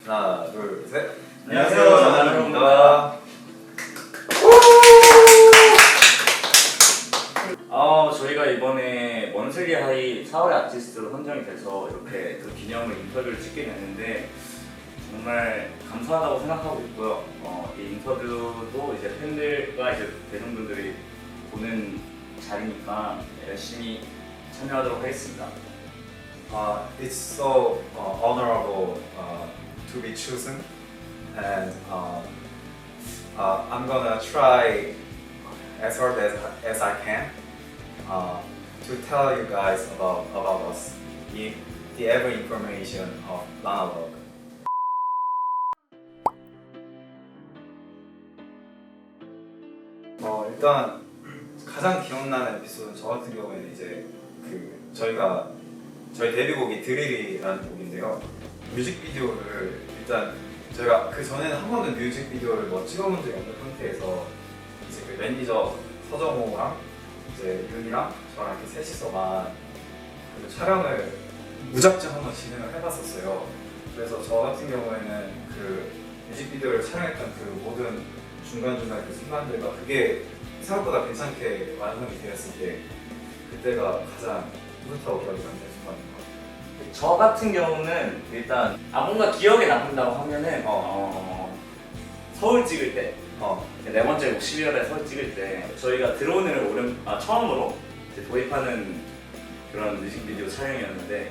하나, 둘, 셋. 안녕하세요, 전하루입니다. 저희가 이번에 먼슬리 하이 4월의 아티스트로 선정이 돼서 이렇게 그 기념을 인터뷰를 찍게 됐는데 정말 감사하다고 생각하고 있고요. 이 인터뷰도 이제 팬들과 이제 대중분들이 보는 자리니까 열심히 참여하도록 하겠습니다. It's so honorable to be chosen, and I'm gonna try as hard as I can to tell you guys about us, the every information of Lanalog. 일단 가장 기억나는 에피소드는 저 같은 경우에는 이제 저희 데뷔곡이 드릴이라는 곡인데요. 뮤직비디오를 일단 저희가 그 전에는 한 번도 뮤직비디오를 찍어본 적이 없는 상태에서 이제 그 매니저 서정호랑 이제 윤이랑 저랑 이렇게 셋이서만 그 촬영을 무작정 한번 진행을 해봤었어요. 그래서 저 같은 경우에는 그 뮤직비디오를 촬영했던 그 모든 중간중간 그 순간들과 그게 생각보다 괜찮게 완성이 되었을 때 그때가 가장 뿌듯하고 기억에 남는 순간인 것 같아요. 저 같은 경우는 일단 뭔가 기억에 남는다고 하면은 서울 찍을 때 네 번째 곡 12월에 서울 찍을 때 저희가 드론을 처음으로 이제 도입하는 그런 뮤직비디오 촬영이었는데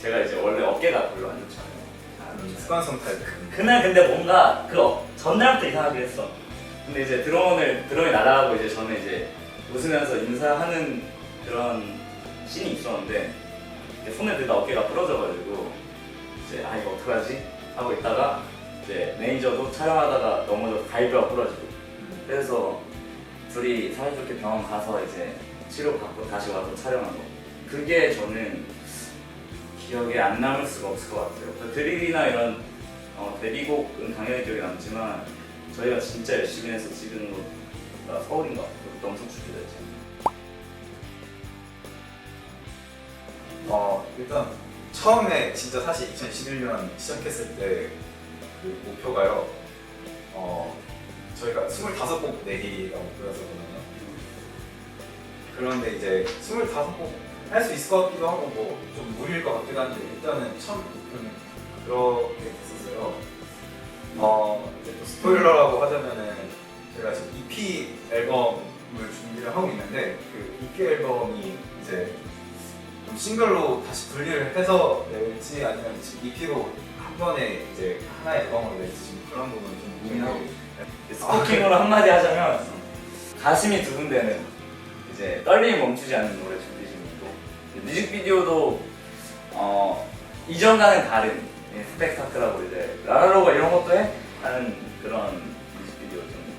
제가 이제 원래 어깨가 별로 안 좋잖아요. 습관성 타입. 그날 근데 뭔가 전날부터 이상하게 했어. 근데 이제 드론이 날아가고 이제 저는 이제 웃으면서 인사하는 그런 씬이 있었는데 손을 들다 어깨가 부러져가지고 이제 이거 어떡하지? 하고 있다가 이제 매니저도 촬영하다가 넘어져서 갈비가 부러지고 그래서 둘이 사이좋게 병원 가서 이제 치료받고 다시 와서 촬영하고 그게 저는 기억에 안 남을 수가 없을 것 같아요. 드릴이나 이런 데뷔곡은 당연히 기억에 남지만 저희가 진짜 열심히 해서 찍은 곳가 서울인 것 같아요. 그것도 엄청 좋게 일단 처음에 진짜 사실 2011년 시작했을 때 그 목표가요. 저희가 25곡 내기가 목표였었거든요. 그런데 이제 25곡 할 수 있을 것 같기도 하고 뭐 좀 무리일 것 같기도 한데 일단은 첫 목표는 그렇게 됐었어요. 이제 또 스포일러라고 하자면은 제가 지금 EP 앨범을 준비를 하고 있는데 그 EP 앨범이 이제 좀 싱글로 다시 분리를 해서 낼지 아니면 지금 EP로 한 번에 이제 하나의 앨범으로 낼지 지금 그런 부분을 좀 고민하고 있어요. 스토킹으로 한마디 하자면 가슴이 두근대는 이제 떨림이 멈추지 않는 노래 준비 중이고 뮤직비디오도 이전과는 다른 스펙타클하고 이제 라라로가 이런 것도 해? 하는 그런 뮤직비디오 좀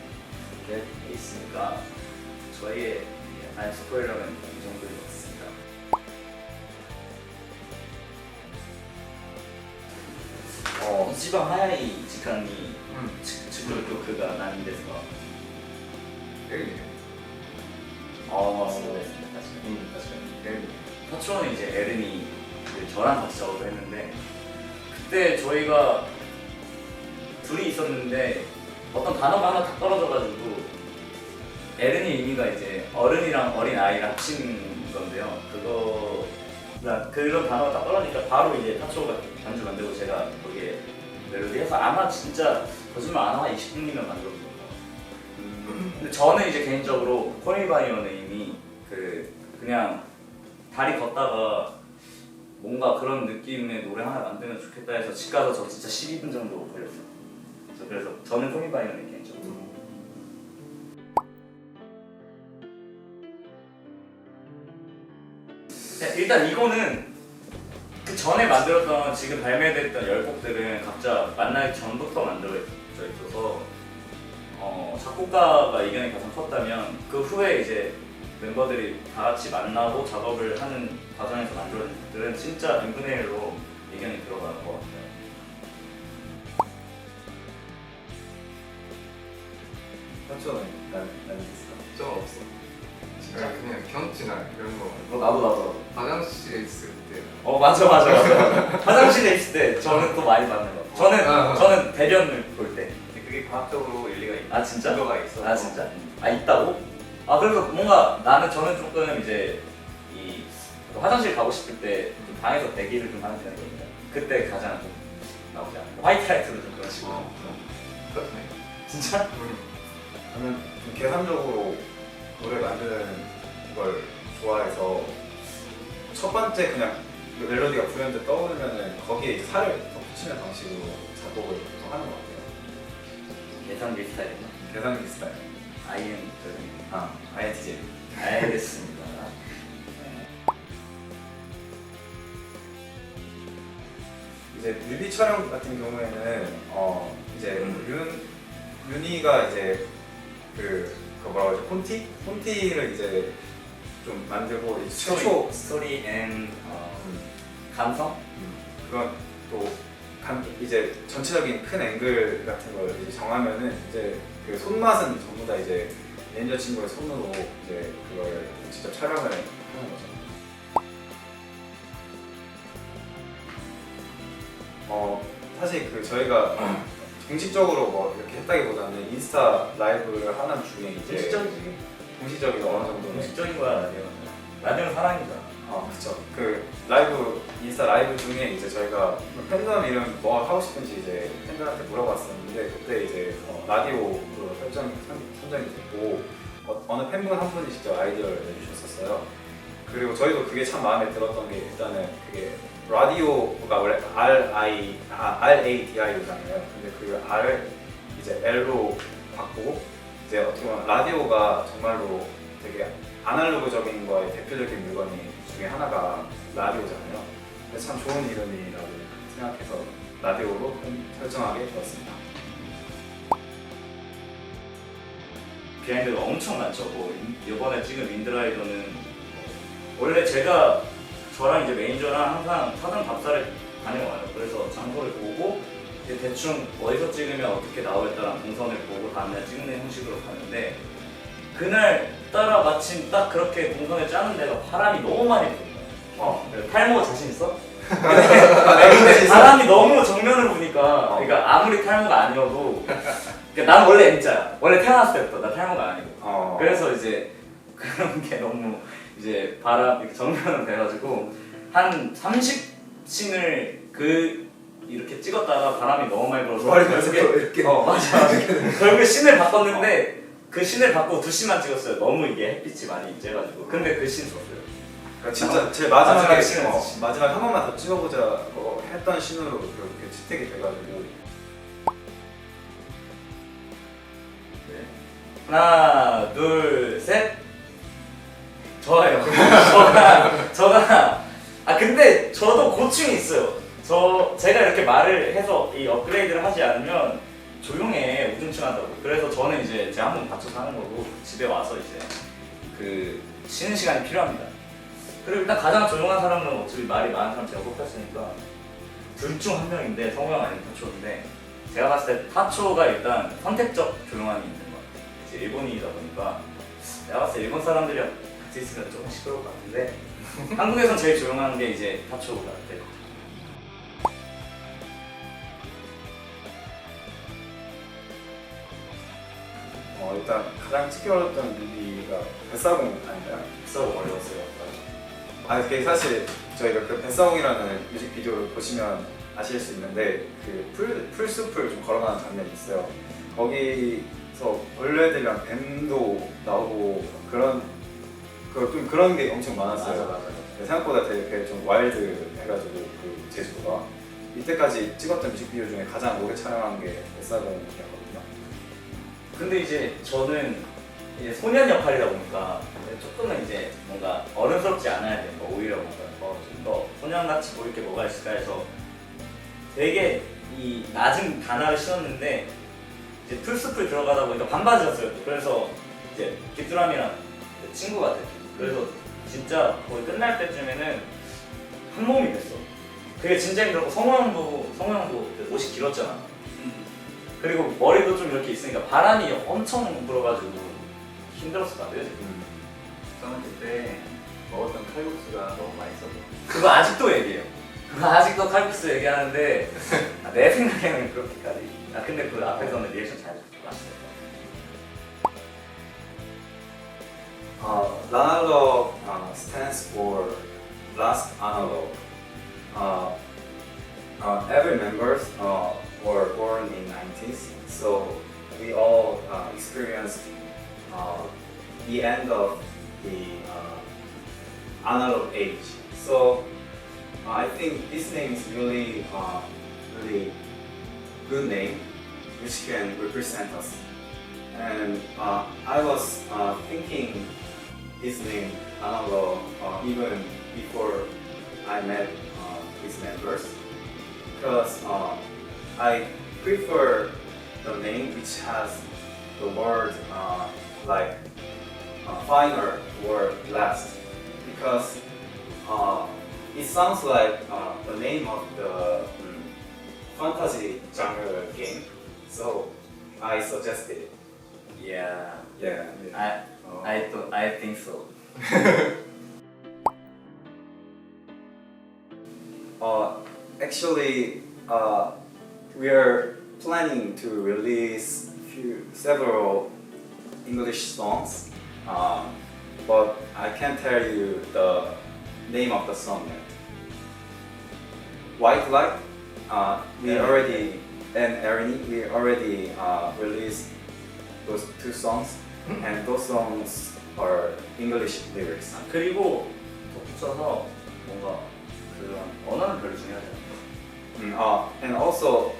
이렇게 있으니까 저희의 약간의 스포일러는 이 정도인 것 같습니다. 一番早い時間に作る曲が何ですか？そうですね、確かに。파트론은 이제 에른이 저랑 같이 작업을 했는데 그때 저희가 둘이 있었는데 어떤 단어가 하나 딱 떨어져가지고 에른이 의미가 이제 어른이랑 어린 아이를 합친 건데요. 그런 단어가 딱 떨어지니까 바로 이제 타초가 반주 만들고 제가 거기에 멜로디 해서 아마 진짜 거짓말 안 하고 20분이면 만들었던 거예요. 근데 저는 이제 개인적으로 콜미 바이 어 네임이 그냥 다리 걷다가 뭔가 그런 느낌의 노래 하나 만들면 좋겠다 해서 집 가서 저 진짜 12분 정도 걸렸어요. 그래서 저는 콜미 바이 어 네임 개인적으로. 일단 이거는 그 전에 만들었던 지금 발매됐던 10곡들은 각자 만나기 전부터 만들어져 있어서 작곡가가 의견이 가장 컸다면 그 후에 이제 멤버들이 다 같이 만나고 작업을 하는 과정에서 만들어진 곡들은 진짜 n분의 1로 의견이 들어가는 것 같아요. 타초는 난 있어. 저 없어. 진짜? 그냥 경치나 이런 거 나도. 화장실에 있을 때 맞아. 화장실에 있을 때 저는 또 많이 받는 거. 저는 대변을 볼 때. 그게 과학적으로 일리가 있는 아 진짜? 증거가 있어. 아 진짜? 아 있다고? 그래서 뭔가 저는 조금 이제 이 화장실 가고 싶을 때좀 방에서 대기를 좀 하는 편이거든요. 그때 가장 좀 나오지 않아요. 화이트라이트도 좀 그런 식으로. 그렇네. 진짜? 저는 좀 계산적으로 노래 만드는 걸 좋아해서 첫 번째 그냥 멜로디가 불현듯 떠오르면은 거기에 이제 살을 덧붙이는 방식으로 작곡을 보통 하는 것 같아요. 계산기 스타일이요? 계산기 스타일. INTJ. 알겠습니다. 이제 뮤비 촬영 같은 경우에는 이제 윤이가 이제 그 뭐라고 하죠? 콘티를 이제 좀 만들고 이제 최초 스토리 앤 감성? 그건 또 이제 전체적인 큰 앵글 같은 걸 이제 정하면은 이제 그 손맛은 전부 다 이제 매니저 친구의 손으로 이제 그걸 직접 촬영을 하는 거죠. 사실 그 저희가 공식적으로 뭐 이렇게 했다기보다는 인스타 라이브를 하는 중에 이제 공식적인 어느 정도는 공식적인 거야 라디오. 라디오는 사랑이잖아. 그쵸. 그 라이브 인스타 라이브 중에 이제 저희가 팬덤 이름 뭐 하고 싶은지 이제 팬들한테 물어봤었는데 그때 이제 라디오로 선정이 됐고 어느 팬분 한 분이 직접 아이디어를 내주셨었어요. 그리고 저희도 그게 참 마음에 들었던 게 일단은 그게 라디오가 원래 RADIO잖아요. 근데 그 R을 이제 L로 바꾸고 이제 어떻게 보면 라디오가 정말로 되게 아날로그적인 거의 대표적인 물건이 중에 하나가 라디오잖아요. 그래서 참 좋은 이름이라고 생각해서 라디오로 설정하게 되었습니다. 비하인드가 엄청 많죠. 뭐 이번에 찍은 윈드라이더는 원래 제가 저랑 이제 매니저랑 항상 사전 답사를 다녀와요. 그래서 장소를 보고 이제 대충 어디서 찍으면 어떻게 나올에 따라 동선을 보고 다음날 찍는 형식으로 가는데 그날 따라 마침 딱 그렇게 동선을 짜는 데가 바람이 너무 많이 불어요. 탈모 자신 있어? 근데 바람이 너무 정면을 부니까 그러니까 아무리 탈모가 아니어도 그러니까 난 원래 M자야. 원래 태어났을 때부터 나 탈모가 아니고 그래서 이제 그런 게 너무 이제 바람 이렇게 정면으로 돼가지고 한 30씬을 이렇게 찍었다가 바람이 너무 많이 불어서 이렇게 맞아. 결국에 씬을 바꿨는데 그 씬을 바꾸고 2씬만 찍었어요. 너무 이게 햇빛이 많이 쬐가지고 근데 그 씬 좋았어요. 그러니까 진짜 제일 마지막에 씬은 마지막 한 번만 더 찍어보자 했던 씬으로 그렇게 채택이 돼가지고 하나 둘 셋 좋아요. 저가 근데 저도 고충이 있어요. 제가 이렇게 말을 해서 이 업그레이드를 하지 않으면 조용해 우중충하다고. 그래서 저는 이제 제가 한번 받쳐서 하는 거고 집에 와서 이제 그 쉬는 시간이 필요합니다. 그리고 일단 가장 조용한 사람은 어차피 말이 많은 사람 제가 뽑혔으니까 둘 중 한 명인데 성우 형 아니면 타초인데 제가 봤을 때 타초가 일단 선택적 조용함이 있는 것 같아요. 이제 일본인이다 보니까 내가 봤을 때 일본 사람들이랑 같이 있으면 조금 시끄러울 것 같은데 한국에선 제일 조용한 게 이제 타초 같아요. 일단 가장 찍기 어려웠던 뮤비가 뱃사공 아닌가요? 뱃사공 어려웠어요. 그게 사실 저희가 그 뱃사공이라는 뮤직비디오를 보시면 아실 수 있는데 그 풀숲을 좀 걸어가는 장면이 있어요. 거기서 벌레들이랑 뱀도 나오고 좀 그런 게 엄청 많았어요. 맞아. 생각보다 되게 좀 와일드 해가지고 그 제주도가 이때까지 찍었던 뮤직비디오 중에 가장 오래 촬영한 게 뱃사공이었거든요. 근데 이제 저는 이제 소년 역할이다 보니까 조금은 이제 뭔가 어른스럽지 않아야 되니까 오히려 뭔가 좀 더 소년같이 보일 게 뭐가 있을까 해서 되게 이 낮은 단화를 씌웠는데 이제 풀숲을 들어가다 보니까 반바지였어요. 그래서 이제 귀뚜라미랑 친구가 됐죠. 그래서 진짜 거의 끝날 때쯤에는 한 몸이 됐어. 그게 진짜 힘들었고 성우 형도 옷이 길었잖아. 그리고 머리도 좀 이렇게 있으니까 바람이 엄청 불어가지고 힘들었을 것 같아요. 중학교 때 먹었던 칼국수가 너무 맛있어서 그거 아직도 얘기해요. 그거 아직도 칼국수 얘기하는데 내 생각에는 그렇게까지. 근데 그 앞에서는 리액션 잘 맛있었어. Lanalog stands for last analog. Every members were born in 90s, so we all experienced the end of the analog age. So I think this name is really, really good name, which can represent us. And I was thinking his name Analog even before I met his members, because I prefer the name which has the word like final or last, because it sounds like the name of the fantasy genre game. So I suggested it. Yeah, Yeah. I think so. Actually, we are planning to release several English songs, but I can't tell you the name of the song yet. White Light, we Yeah. already, and Erini, we already released those two songs, and those songs are English lyrics. 그리고 덧붙여서 뭔가 그런 언어는 별로 중요하지 않아요. And also,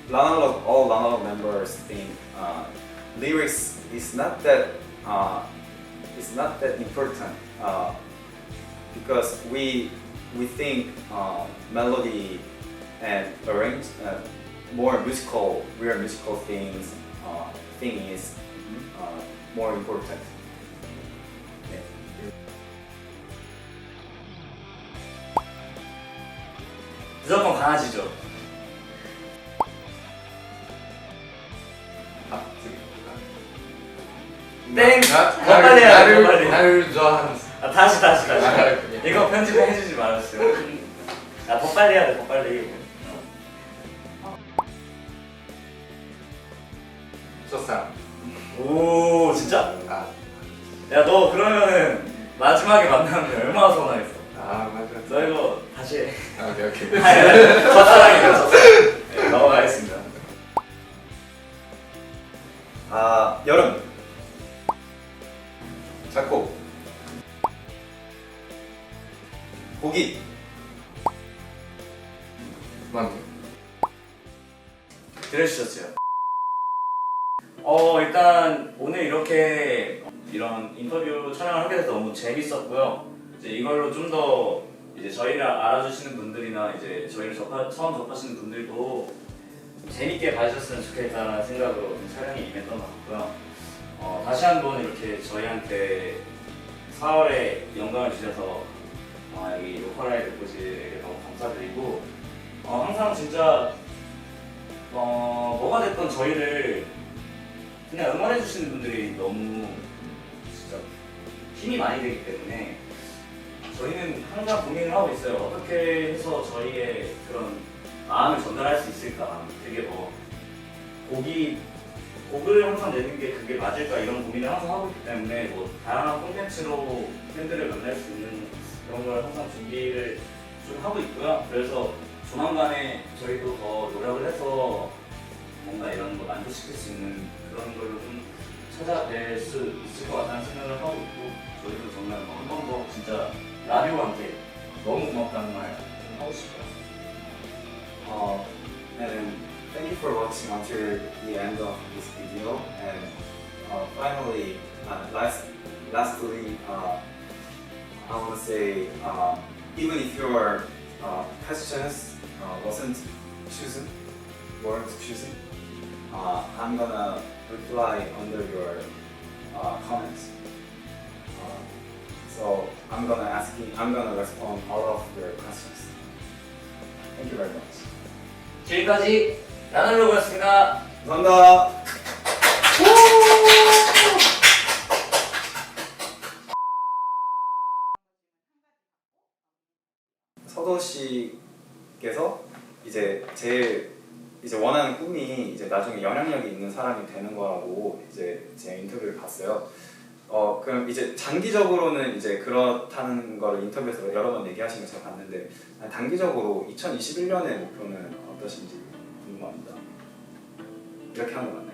all Lanalog members think lyrics is not that important because we think melody and more musical, real musical things thing is more important. 네. 무조건 강아지죠. 땡! 빨리 해야 돼, 빨리. 나를 좋아하는 다시. 그래. 이거 편집해주지 말았어요. 더 빨리 해야 돼, 더 빨리. 첫사랑. 오, 진짜? 아, 야, 너 그러면은 마지막에 만나면 얼마나 서운하겠어. 맞아. 너 이거 다시 해. 오케이. 첫사랑이죠, 첫사랑. 네, 넘어가겠습니다. 여름. 작곡. 고기. 만두. 들으셨죠? 일단 오늘 이렇게 이런 인터뷰 촬영을 하게 돼서 너무 재밌었고요. 이제 이걸로 좀 더 이제 저희를 알아주시는 분들이나 이제 저희를 처음 접하시는 분들도 재밌게 봐주셨으면 좋겠다는 생각으로 촬영에 임했던 것 같고요. 다시 한번 이렇게 저희한테 4월에 영광을 주셔서 여기 로컬아이드 고지에게 너무 감사드리고 항상 진짜 뭐가 됐건 저희를 그냥 응원해주시는 분들이 너무 진짜 힘이 많이 되기 때문에 저희는 항상 고민을 하고 있어요. 어떻게 해서 저희의 그런 마음을 전달할 수 있을까? 되게 곡을 항상 내는 게 그게 맞을까? 이런 고민을 항상 하고 있기 때문에 다양한 콘텐츠로 팬들을 만날 수 있는 그런 걸 항상 준비를 좀 하고 있고요. 그래서 조만간에 저희도 더 노력을 해서 뭔가 이런 거 만족시킬 수 있는 그런 걸로 좀 찾아뵐 수 있을 것 같다는 생각을 하고 있고 저희도 정말 한 번 더 진짜 라디오와 함께 너무 고맙다는 말 좀 하고 싶어요. And thank you for watching until the end of this video. And finally, lastly, I want to say, even if your questions weren't chosen, I'm gonna reply under your comments. So I'm gonna respond all of your questions. Thank you very much. 지금까지 나날로그였습니다. 감사합니다. 씨께서 이제 제일 이제 원하는 꿈이 이제 나중에 영향력이 있는 사람이 되는 거라고 이제 제 인터뷰를 봤어요. 그럼 이제 장기적으로는 이제 그렇다는 걸 인터뷰에서 여러 번 얘기하신 걸 제가 봤는데 단기적으로 2021년의 목표는 어떠신지 궁금합니다. 이렇게 하는 거